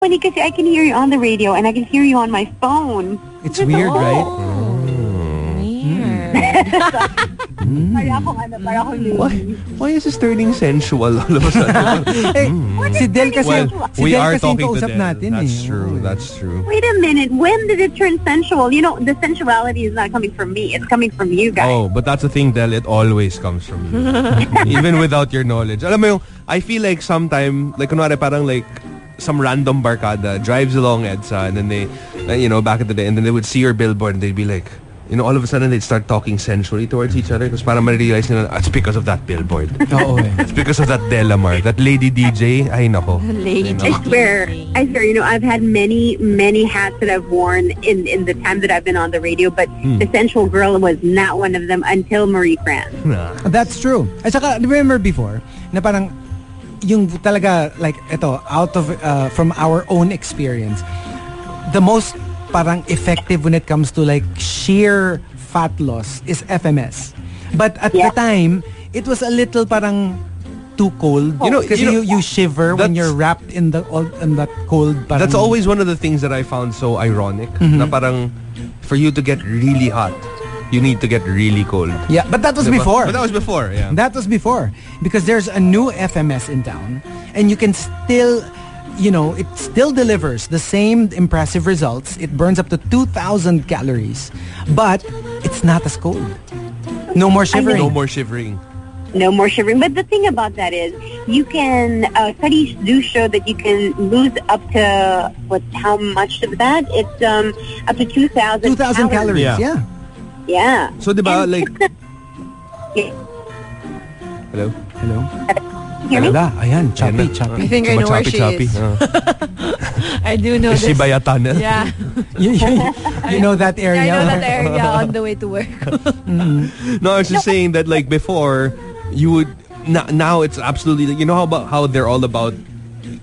funny because I can hear you on the radio and I can hear you on my phone. It's weird, right? Why is this turning sensual all of a sudden? Si Del kasi, we are yung talking to kausap Del. natin. That's true. Wait a minute. When did it turn sensual? You know, the sensuality is not coming from me. It's coming from you guys. Oh, but that's the thing, Del. It always comes from you. Even without your knowledge. Alam mo yung, I feel like sometime, like kunwari parang like some random barkada drives along EDSA and then they, back in the day, and then they would see your billboard and they'd be like, all of a sudden they'd start talking sensually towards each other because parang ma-realize nila, it's because of that billboard. It's because of that Delamar, that lady DJ. Ay, nako. I swear, I've had many, many hats that I've worn in the time that I've been on the radio, but the sensual girl was not one of them until Marie France. That's true. At saka, remember before, na parang, yung talaga, like, ito, out of, from our own experience, the most parang effective when it comes to like sheer fat loss is FMS. But at the time, it was a little parang too cold. Because you shiver when you're wrapped in that cold. Parang, that's always one of the things that I found so ironic. Na parang for you to get really hot, you need to get really cold. Yeah, but that was before. But that was before, yeah. That was before. Because there's a new FMS in town and you can still... it still delivers the same impressive results. It burns up to 2,000 calories. But it's not as cold. No more shivering. No more shivering. No more shivering. But the thing about that is, you can, studies do show that you can lose up to, how much of that? It's up to 2,000 2,000 calories, yeah. Yeah. So, diba, like... Hello? Wala, ayan, choppy. I think I know where she is. I do know is this. Is she by a tunnel? Yeah. you know that area? Yeah, I know that area on the way to work. No, I was just saying that like before, you would... Now it's absolutely... how they're all about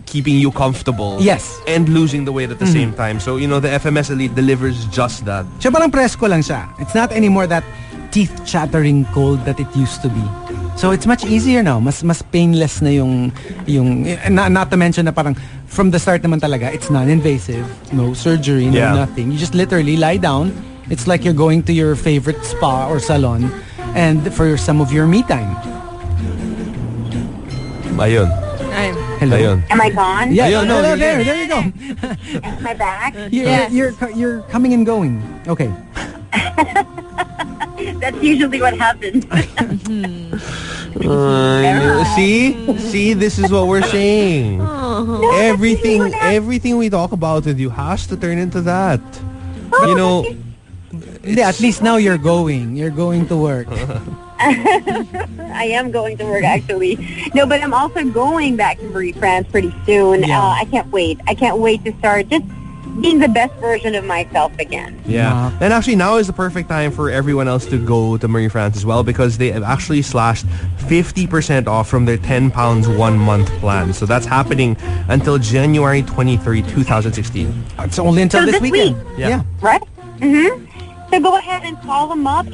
keeping you comfortable. Yes. And losing the weight at the same time. So, the FMS Elite delivers just that. Siya parang presko lang siya. It's not anymore that teeth-chattering cold that it used to be. So it's much easier now. Mas painless na yung not to mention na parang from the start naman talaga, it's non-invasive, no surgery, no nothing. You just literally lie down. It's like you're going to your favorite spa or salon and for some of your me time. Ayun. Hello. Ayun. Am I gone? Yeah, Ayun, no, there you go. Am I back? You're coming and going. Okay. That's usually what happens. See, this is what we're saying. Everything we talk about with you has to turn into that. At least now you're going to work. I am going to work actually. No, but I'm also going back to Marie France pretty soon. Yeah. I can't wait. I can't wait to start just being the best version of myself again. Yeah. And actually now is the perfect time for everyone else to go to Marie France as well because they have actually slashed 50% off from their 10 pounds 1 month plan. So that's happening until January 23, 2016. It's only until this weekend. Week. Yeah. Right? Mm-hmm. So go ahead and call them up.